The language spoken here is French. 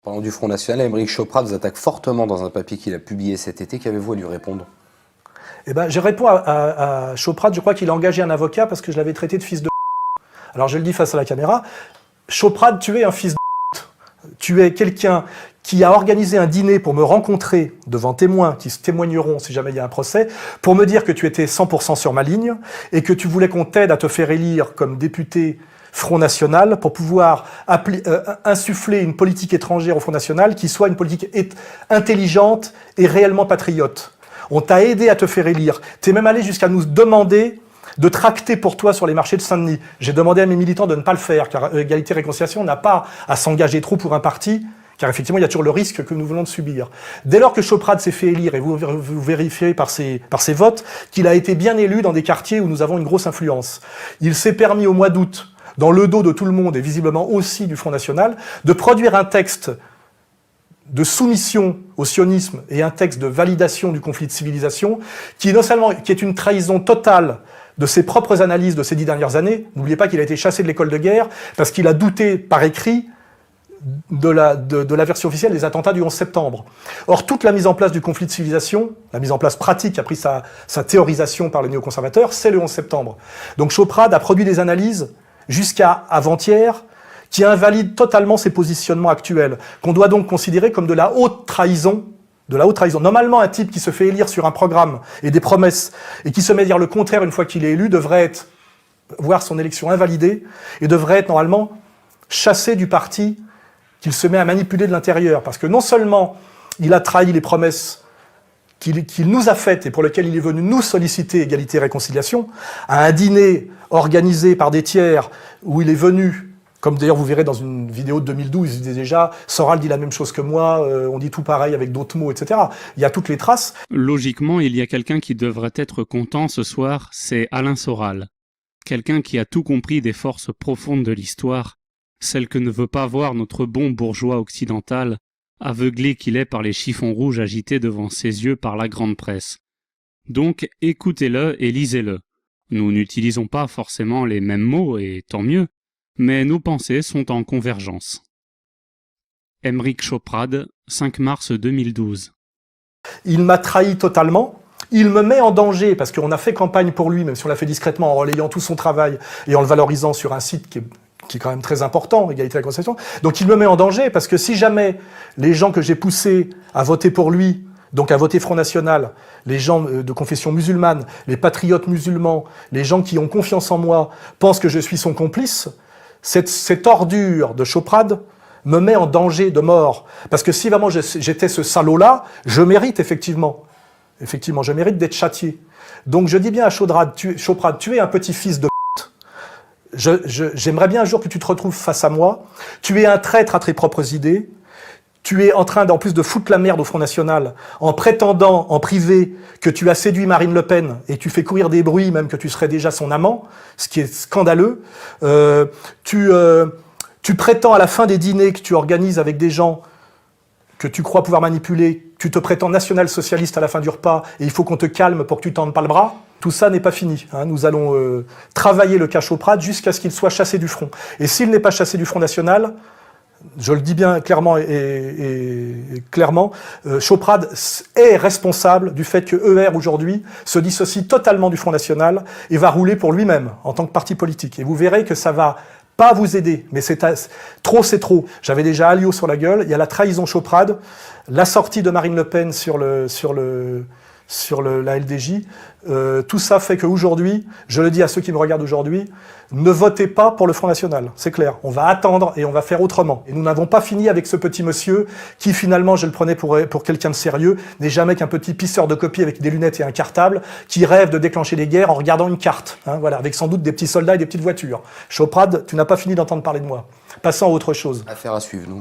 Parlant du Front National, Aymeric Chauprade vous attaque fortement dans un papier qu'il a publié cet été. Qu'avez-vous à lui répondre? Eh ben, je réponds à Chauprade, je crois qu'il a engagé un avocat parce que je l'avais traité de fils de... Alors je le dis face à la caméra, Chauprade, tu es un fils de... Tu es quelqu'un qui a organisé un dîner pour me rencontrer devant témoins qui se témoigneront si jamais il y a un procès, pour me dire que tu étais 100% sur ma ligne et que tu voulais qu'on t'aide à te faire élire comme député Front National pour pouvoir insuffler une politique étrangère au Front National qui soit une politique intelligente et réellement patriote. On t'a aidé à te faire élire. T'es même allé jusqu'à nous demander de tracter pour toi sur les marchés de Saint-Denis. J'ai demandé à mes militants de ne pas le faire, car Égalité et Réconciliation n'a pas à s'engager trop pour un parti, car effectivement, il y a toujours le risque que nous venons de subir. Dès lors que Chauprade s'est fait élire, et vous vérifiez par ses votes, qu'il a été bien élu dans des quartiers où nous avons une grosse influence. Il s'est permis au mois d'août, dans le dos de tout le monde, et visiblement aussi du Front National, de produire un texte de soumission au sionisme et un texte de validation du conflit de civilisation, qui est une trahison totale de ses propres analyses de ces 10 dernières années. N'oubliez pas qu'il a été chassé de l'école de guerre parce qu'il a douté par écrit de la version officielle des attentats du 11 septembre. Or, toute la mise en place du conflit de civilisation, la mise en place pratique qui a pris sa théorisation par les néoconservateurs, c'est le 11 septembre. Donc Chauprade a produit des analyses jusqu'à avant-hier qui invalident totalement ses positionnements actuels, qu'on doit donc considérer comme de la haute trahison. Normalement, un type qui se fait élire sur un programme et des promesses et qui se met à dire le contraire une fois qu'il est élu devrait voir son élection invalidée et devrait être normalement chassé du parti qu'il se met à manipuler de l'intérieur. Parce que non seulement il a trahi les promesses qu'il nous a faites et pour lesquelles il est venu nous solliciter Égalité et Réconciliation, à un dîner organisé par des tiers où il est venu, comme d'ailleurs vous verrez dans une vidéo de 2012, il disait déjà « Soral dit la même chose que moi, on dit tout pareil avec d'autres mots, etc. » Il y a toutes les traces. Logiquement, il y a quelqu'un qui devrait être content ce soir, c'est Alain Soral. Quelqu'un qui a tout compris des forces profondes de l'histoire, celle que ne veut pas voir notre bon bourgeois occidental, aveuglé qu'il est par les chiffons rouges agités devant ses yeux par la grande presse. Donc écoutez-le et lisez-le. Nous n'utilisons pas forcément les mêmes mots, et tant mieux, mais nos pensées sont en convergence. Aymeric Chauprade, 5 mars 2012. Il m'a trahi totalement. Il me met en danger, parce qu'on a fait campagne pour lui, même si on l'a fait discrètement, en relayant tout son travail et en le valorisant sur un site qui est quand même très important, Égalité et Réconciliation. Donc il me met en danger, parce que si jamais les gens que j'ai poussés à voter pour lui, donc à voter Front National, les gens de confession musulmane, les patriotes musulmans, les gens qui ont confiance en moi, pensent que je suis son complice, cette ordure de Chauprade me met en danger de mort. Parce que si vraiment j'étais ce salaud-là, je mérite effectivement, je mérite d'être châtié. Donc je dis bien à Chauprade, tu es un petit-fils de j'aimerais bien un jour que tu te retrouves face à moi. Tu es un traître à tes propres idées. Tu es en train, en plus, de foutre la merde au Front National en prétendant en privé que tu as séduit Marine Le Pen et tu fais courir des bruits même que tu serais déjà son amant, ce qui est scandaleux. Tu prétends à la fin des dîners que tu organises avec des gens que tu crois pouvoir manipuler, tu te prétends national-socialiste à la fin du repas et il faut qu'on te calme pour que tu tendes pas le bras. Tout ça n'est pas fini. Hein. Nous allons travailler le cas Chauprade jusqu'à ce qu'il soit chassé du front. Et s'il n'est pas chassé du Front National, je le dis bien clairement clairement, Chauprade est responsable du fait que ER aujourd'hui se dissocie totalement du Front National et va rouler pour lui-même en tant que parti politique. Et vous verrez que ça va pas vous aider, mais trop c'est trop. J'avais déjà Alliot sur la gueule, il y a la trahison Chauprade, la sortie de Marine Le Pen sur la LDJ, tout ça fait qu'aujourd'hui, je le dis à ceux qui me regardent aujourd'hui, ne votez pas pour le Front National, c'est clair. On va attendre et on va faire autrement. Et nous n'avons pas fini avec ce petit monsieur qui finalement, je le prenais pour quelqu'un de sérieux, n'est jamais qu'un petit pisseur de copies avec des lunettes et un cartable, qui rêve de déclencher des guerres en regardant une carte, hein, voilà, avec sans doute des petits soldats et des petites voitures. Chauprade, tu n'as pas fini d'entendre parler de moi. Passons à autre chose. Affaire à suivre, nous.